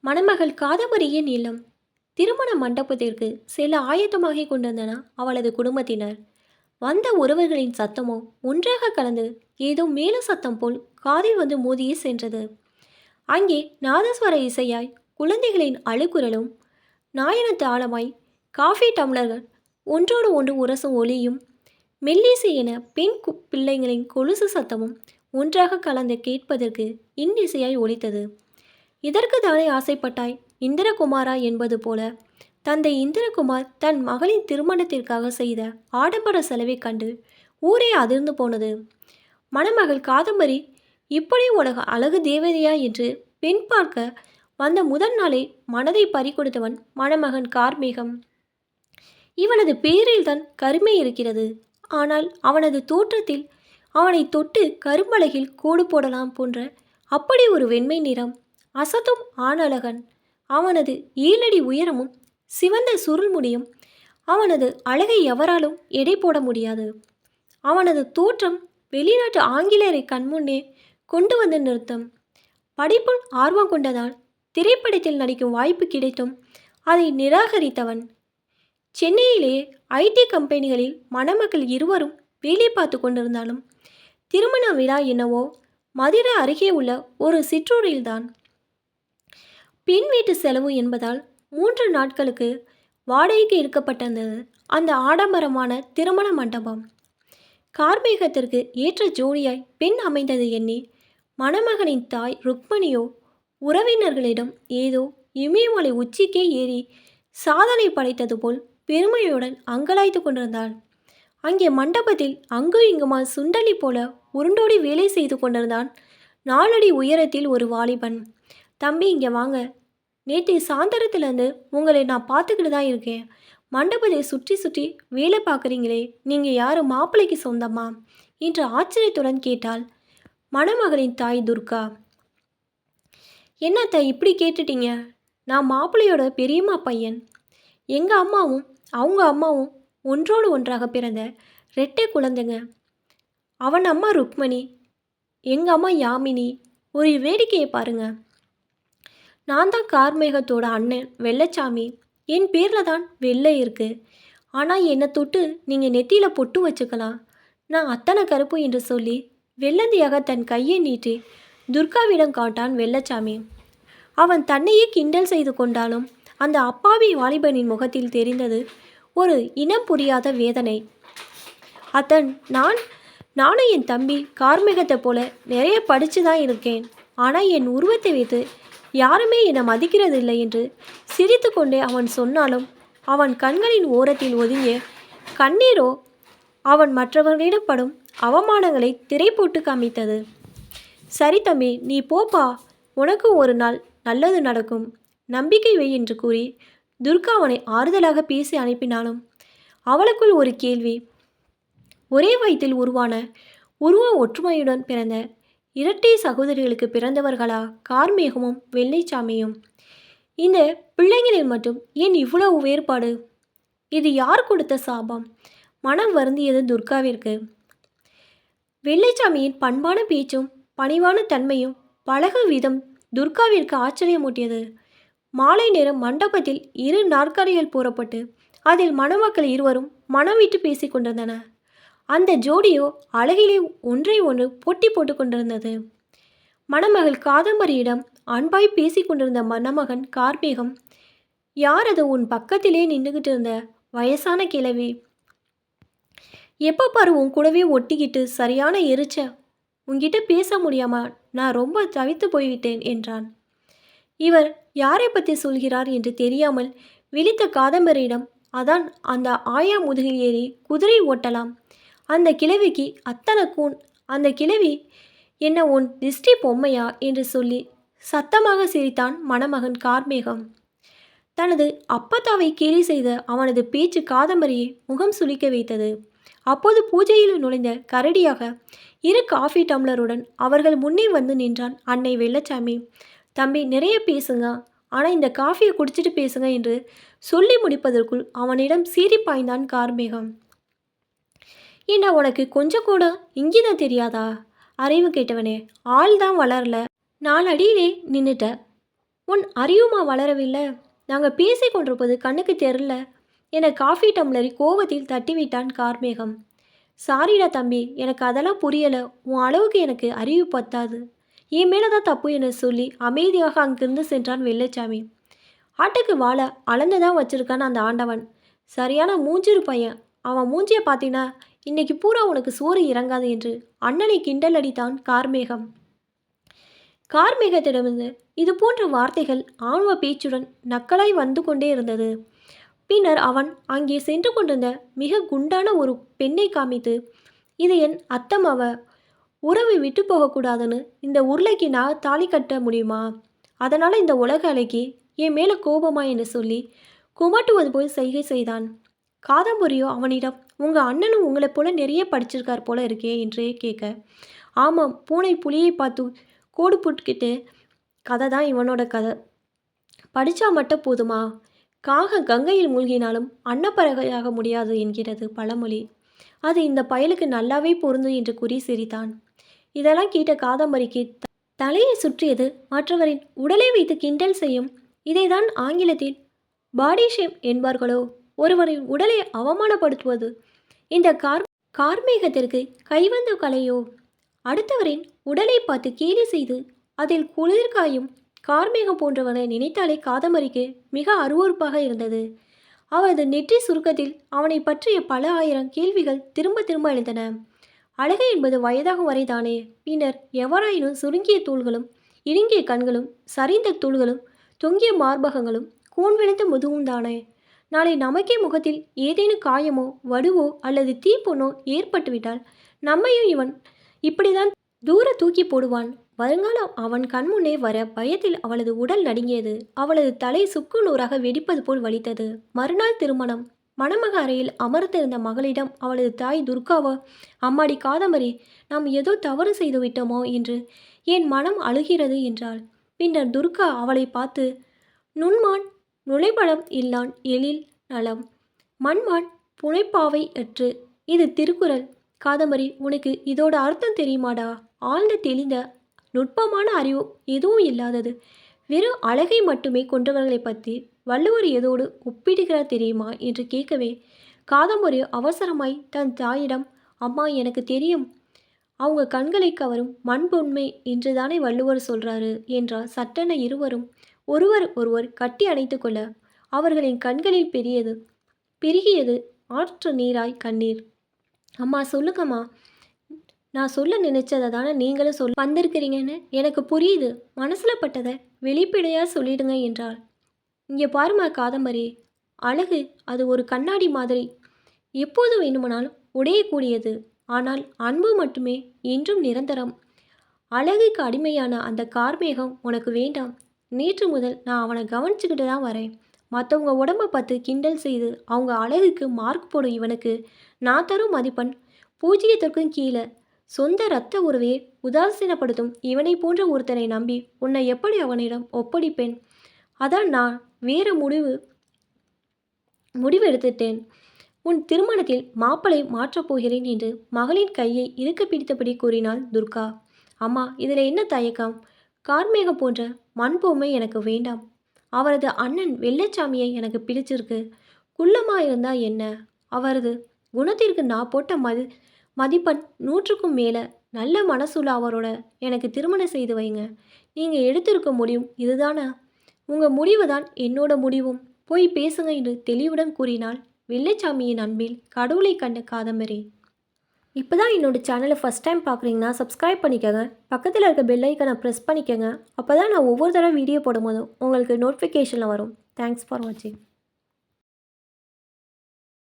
மணமகள் காதம்பரியின் இல்லம் திருமண மண்டபத்திற்கு செல்ல ஆயத்தமாகிக் கொண்டிருந்தன அவளது குடும்பத்தினர். வந்த உறவுகளின் சத்தமோ ஒன்றாக கலந்து ஏதோ மேல சத்தம் போல் காதில் வந்து மோதியே சென்றது. அங்கே நாதஸ்வர இசையாய் குழந்தைகளின் அழுகுரலும், நாயனத்து ஆழமாய் காஃபி டம்ளர்கள் ஒன்றோடு ஒன்று உரசும் ஒளியும், மெல்லிசை என பெண் பிள்ளைகளின் கொலுசு சத்தமும் ஒன்றாக கலந்து கேட்பதற்கு இன்னிசையாய் ஒலித்தது. இதற்கு தானே ஆசைப்பட்டாய் இந்திரகுமாரா என்பது போல தந்தை இந்திரகுமார் தன் மகளின் திருமணத்திற்காக செய்த ஆடம்பர செலவை கண்டு ஊரே அதிர்ந்து போனது. மணமகள் காதம்பரி இப்படி உலக அழகு தேவதையா என்று பெண் பார்க்க வந்த முதல் நாளே மனதை பறிகொடுத்தவன் மணமகன் கார்மேகம். இவனது பேரில்தான் கருமை இருக்கிறது. ஆனால் அவனது தோற்றத்தில் அவனை தொட்டு கரும்பலகில் கோடு போடலாம் போன்ற அப்படி ஒரு வெண்மை நிறம், அசத்தும் ஆணழகன். அவனது 7 அடி உயரமும் சிவந்த சுருள் முடியும் அவனது அழகை எவராலும் எடை போட முடியாது. அவனது தோற்றம் வெளிநாட்டு ஆங்கிலேயரை கண்முன்னே கொண்டு வந்து நிறுத்தம். படிப்புள் ஆர்வம் கொண்டதால் திரைப்படத்தில் நடிக்கும் வாய்ப்பு கிடைத்தும் அதை நிராகரித்தவன். சென்னையிலே ஐடி கம்பெனிகளில் மணமக்கள் இருவரும் வேலை பார்த்து கொண்டிருந்தாலும் திருமண விழா என்னவோ மதுரை அருகே உள்ள ஒரு சிற்றூரில்தான். பெண் வீட்டு செலவு என்பதால் 3 நாட்களுக்கு வாடகைக்கு இருக்கப்பட்டிருந்தது அந்த ஆடம்பரமான திருமண மண்டபம். கார்மேகத்திற்கு ஏற்ற ஜோடியாய் பெண் அமைந்தது எண்ணி மணமகனின் தாய் ருக்மணியோ உறவினர்களிடம் ஏதோ இமயமலை உச்சிக்கே ஏறி சாதனை படைத்தது போல் பெருமையுடன் அங்கலாய்த்து கொண்டிருந்தாள். அங்கே மண்டபத்தில் அங்கு இங்குமா சுண்டலி போல உருண்டோடி வேலை செய்து கொண்டிருந்தான் 4 அடி உயரத்தில் ஒரு வாலிபன். தம்பி, இங்கே வாங்க. நேற்று சாயந்தரத்துலேருந்து உங்களை நான் பார்த்துக்கிட்டு தான் இருக்கேன். மண்டபத்தை சுற்றி சுற்றி வேலை பார்க்குறீங்களே, நீங்கள் யார், மாப்பிள்ளைக்கு சொந்தமா என்று ஆச்சரியத்துடன் கேட்டாள் மணமகளின் தாய் துர்கா. என்னத்த இப்படி கேட்டுட்டீங்க? நான் மாப்பிள்ளையோட பெரியம்மா பையன். எங்கள் அம்மாவும் அவங்க அம்மாவும் ஒன்றோடு ஒன்றாக பிறந்த 2 குழந்தைங்க. அவன் அம்மா ருக்மணி, எங்கள் அம்மா யாமினி. ஒரு வேடிக்கையை பாருங்க. நான் தான் கார்மேகத்தோட அண்ணன் வெள்ளச்சாமி. என் பேரில் தான் வெள்ளை இருக்குது. ஆனால் என்னை தொட்டு நீங்கள் நெத்தியில் பொட்டு வச்சுக்கலாம். நான் அத்தனை கருப்பு என்று சொல்லி வெள்ளந்தியாக தன் கையை நீட்டி துர்காவிடம் காட்டான் வெள்ளச்சாமி. அவன் தன்னையே கிண்டல் செய்து கொண்டாலும் அந்த அப்பாவி வாலிபனின் முகத்தில் தெரிந்தது ஒரு இனம் புரியாத வேதனை. அத்தன், நானும் என் தம்பி கார்மேகத்தை போல நிறைய படித்து தான் இருக்கேன். ஆனால் என் உருவத்தை வைத்து யாருமே என்னை மதிக்கிறதில்லை என்று சிரித்து கொண்டே அவன் சொன்னாலும் அவன் கண்களின் ஓரத்தில் ஒதுங்கிய கண்ணீரோ அவன் மற்றவர்களிடம் படும் அவமானங்களை திரை போட்டு காமித்தது. சரி தம்பி, நீ போப்பா, உனக்கு ஒரு நாள் நல்லது நடக்கும், நம்பிக்கை வை என்று கூறி துர்கா அவனை ஆறுதலாக பேசி அனுப்பினாலும் அவளுக்குள் ஒரு கேள்வி. ஒரே வயிற்றில் உருவான உருவ ஒற்றுமையுடன் பிறந்த 2 சகோதரிகளுக்கு பிறந்தவர்களா கார்மேகமும் வெள்ளைச்சாமியும்? இந்த பிள்ளைங்களில் மட்டும் ஏன் இவ்வளவு வேறுபாடு? இது யார் கொடுத்த சாபம்? மனம் வருந்தியது துர்காவிற்கு. வெள்ளைச்சாமியின் பண்பான பேச்சும் பணிவான தன்மையும் பழகு விதம் துர்காவிற்கு ஆச்சரியமூட்டியது. மாலை நேரம் மண்டபத்தில் 2 நாற்காலிகள் போடப்பட்டு அதில் மணமக்கள் இருவரும் மனம் விட்டு பேசி கொண்டிருந்தன. அந்த ஜோடியோ அழகிலே ஒன்றை ஒன்று போட்டி போட்டு கொண்டிருந்தது. மணமகள் காதம்பரியிடம் அன்பாய் பேசி கொண்டிருந்த மணமகன் கார்மேகம், யார் அது உன் பக்கத்திலே நின்றுகிட்டு இருந்த வயசான கிழவி? எப்போ பாரு உன் கூடவே ஒட்டிக்கிட்டு சரியான எரிச்ச. உன்கிட்ட பேச முடியாம நான் ரொம்ப தவித்து போய்விட்டேன் என்றான். இவர் யாரை பற்றி சொல்கிறார் என்று தெரியாமல் விழித்த காதம்பரியிடம், அதான் அந்த ஆயா முதுகில் ஏறி குதிரை ஓட்டலாம், அந்த கிழவிக்கு அத்தனை கூன், அந்த கிழவி என்ன உன் திஷ்டி பொம்மையா என்று சொல்லி சத்தமாக சிரித்தான் மணமகன் கார்மேகம். தனது அப்பத்தாவை கேலி செய்த அவனது பேச்சு காதம்பரியை முகம் சுளிக்க வைத்தது. அப்போது பூஜையில் நுழைந்த கரடியாக 2 காஃபி டம்ளருடன் அவர்கள் முன்னே வந்து நின்றான் அன்னை வெள்ளச்சாமி. தம்பி, நிறைய பேசுங்க, ஆனால் இந்த காஃபியை குடிச்சிட்டு பேசுங்க என்று சொல்லி முடிப்பதற்குள் அவனிடம் சீறி பாய்ந்தான் கார்மேகம். என்ன, உனக்கு கொஞ்சம் கூட இங்கிதான் தெரியாதா? அறிவு கேட்டவனே, ஆள் தான் வளரல, 4 அடியிலே நின்றுட்ட. உன் அறிவுமா வளரவில்லை? நாங்கள் பேசி கொண்டிருப்பது கண்ணுக்கு தெரில என காஃபி டம்ளரை கோவத்தில் தட்டிவிட்டான் கார்மேகம். சாரிடா தம்பி, எனக்கு அதெல்லாம் புரியலை. உன் அளவுக்கு எனக்கு அறிவு பத்தாது. என் மேலே தான் தப்பு என சொல்லி அமைதியாக அங்கிருந்து சென்றான் வெள்ளச்சாமி. ஆட்டுக்கு வாழை அளந்துதான் வச்சிருக்கான் அந்த ஆண்டவன். சரியான மூஞ்சிரு பையன். அவன் மூஞ்சியை பார்த்தீங்கன்னா இன்னைக்கு பூரா உனக்கு சோறு இறங்காது என்று அண்ணனை கிண்டல் அடித்தான் கார்மேகம். கார்மேகத்திடமிருந்து இது போன்ற வார்த்தைகள் ஆணவ பேச்சுடன் நக்கலாய் வந்து கொண்டே இருந்தது. பின்னர் அவன் அங்கே சென்று கொண்டிருந்த மிக குண்டான ஒரு பெண்ணை காமித்து, இது என் அத்தம்மாவ, உறவு விட்டு போகக்கூடாதுன்னு இந்த உருளைக்கு நான் தாலி கட்ட முடியுமா? அதனால் இந்த உலக அலைக்கு என் மேலே கோபமா என்று சொல்லி குமாட்டுவது போல் செய்கை செய்தான். காதம்பரியோ அவனிடம், உங்கள் அண்ணனும் உங்களைப் போல நிறைய படிச்சிருக்கார் போல இருக்கே என்றே கேட்க, ஆமாம், பூனை புலியை பார்த்து கோடு போட்டுக்கிட்டு கதை தான் இவனோட கதை. படித்தா மட்டும் போதுமா? காக கங்கையில் மூழ்கினாலும் அன்னப்பறவையாக முடியாது என்கிறது பழமொழி. அது இந்த பயலுக்கு நல்லாவே பொருந்தும் என்று கூறி சிரித்தான். இதெல்லாம் கேட்ட காதம்பரிக்கு தலையை சுற்றியது. மற்றவரின் உடலை வைத்து கிண்டல் செய்யும் இதைதான் ஆங்கிலத்தில் பாடி ஷேம் என்பார்களோ? ஒருவரின் உடலை அவமானப்படுத்துவது இந்த கார்மேகத்திற்கு கைவந்த கலையோ? அடுத்தவரின் உடலை பார்த்து கேலி செய்து அதில் குளிர்காயும் கார்மேகம் போன்றவனை நினைத்தாலே காதம்பரிக்கு மிக அருவறுப்பாக இருந்தது. அவரது நெற்றி சுருக்கத்தில் அவனை பற்றிய பல ஆயிரம் கேள்விகள் திரும்ப திரும்ப எழுந்தன. அழகு என்பது வயதாகும் வரைதானே. பின்னர் எவராயினும் சுருங்கிய தூள்களும் இடுங்கிய கண்களும் சரிந்த தூள்களும் தொங்கிய மார்பகங்களும் கூன் விழுந்த முதுகும் தானே. நாளை நமக்கே முகத்தில் ஏதேனும் காயமோ வடுவோ அல்லது தீப்புண்ணோ ஏற்பட்டுவிட்டால் நம்மையும் இவன் இப்படிதான் தூர தூக்கி போடுவான். வருங்காலம் அவன் கண்முன்னே வர பயத்தில் அவளது உடல் நடுங்கியது. அவளது தலை சுக்கு நூறாக வெடிப்பது போல் வலித்தது. மறுநாள் திருமணம். மணமக அறையில் அமர்ந்திருந்த மகளிடம் அவளது தாய் துர்காவோ, அம்மாடி காதம்பரி, நாம் ஏதோ தவறு செய்து விட்டோமோ என்று என் மனம் அழுகிறது என்றாள். பின்னர் துர்கா அவளை பார்த்து, நுண்மான் நுழைபடம் இல்லான் எழில் நலம், மண்மான் புனைப்பாவை அற்று. இது திருக்குறள். காதம்பரி, உனக்கு இதோட அர்த்தம் தெரியுமாடா? ஆழ்ந்த தெளிந்த நுட்பமான அறிவு எதுவும் இல்லாதது, வெறும் அழகை மட்டுமே கொண்டவர்களை பற்றி வள்ளுவர் எதோடு ஒப்பிடுகிறார் தெரியுமா என்று கேட்கவே காதம்பரி அவசரமாய் தன் தாயிடம், அம்மா, எனக்கு தெரியும், அவங்க கண்களை கவரும் மண்பொன்மை என்றுதானே வள்ளுவர் சொல்றாரு என்றார். சட்டென இருவரும் ஒருவர் கட்டி அணைத்து கொள்ள அவர்களின் கண்களில் பெருகியது ஆற்று நீராய் கண்ணீர். அம்மா, சொல்லுங்கம்மா, நான் சொல்ல நினைச்சதை தானே நீங்களும் வந்திருக்கிறீங்கன்னு எனக்கு புரியுது. மனசில் பட்டதை வெளிப்படையாக சொல்லிடுங்க என்றாள். இங்கே பாருமா காதம்பரி, அழகு அது ஒரு கண்ணாடி மாதிரி, எப்போது வேணுமானாலும் உடையக்கூடியது. ஆனால் அன்பு மட்டுமே என்றும் நிரந்தரம். அழகுக்கு அடிமையான அந்த கார்மேகம் உனக்கு வேண்டாம். நேற்று முதல் நான் அவனை கவனிச்சுக்கிட்டு தான் வரேன். மற்றவங்க உடம்பை பார்த்து கிண்டல் செய்து அவங்க அழகுக்கு மார்க் போடும் இவனுக்கு நான் தரும் மதிப்பெண் பூஜ்ஜியத்திற்கும் கீழே. சொந்த இரத்த உறவையை உதாசீனப்படுத்தும் இவனை போன்ற ஒருத்தனை நம்பி உன்னை எப்படி அவனிடம் ஒப்படைப்பேன்? அதான் நான் வேற முடிவு எடுத்துட்டேன். உன் திருமணத்தில் மாப்பிளை மாற்றப் போகிறேன் என்று மகளின் கையை இறுக்க பிடித்தபடி கூறினாள் துர்கா. அம்மா, இதில் என்ன தயக்கம்? கார்மேகம் போன்ற மண்பொம்மை எனக்கு வேண்டாம். அவரது அண்ணன் வெள்ளச்சாமியை எனக்கு பிடிச்சிருக்கு. குள்ளமாக இருந்தால் என்ன? அவரது குணத்திற்கு நான் போட்ட மதிப்பெண் 100க்கும் மேலே. நல்ல மனசுள்ள அவரோட எனக்கு திருமணம் செய்து வைங்க. நீங்கள் எடுத்திருக்க முடியும் இதுதானே? உங்கள் முடிவு தான் என்னோட முடிவும். போய் பேசுங்க என்று தெளிவுடன் கூறினாள் வெள்ளச்சாமியின் அன்பில் கடவுளை கண்ட காதம்பரி. இப்போ தான் என்னோடய சேனலை ஃபஸ்ட் டைம் பார்க்குறீங்கன்னா சப்ஸ்கிரைப் பண்ணிக்கோங்க. பக்கத்தில் இருக்க பெல் ஐக்கனை ப்ரெஸ் பண்ணிக்கோங்க. அப்போ தான் நான் ஒவ்வொரு தடவை வீடியோ போடும்போதும் உங்களுக்கு நோட்டிஃபிகேஷனில் வரும். தேங்க்ஸ் ஃபார் வாட்சிங்.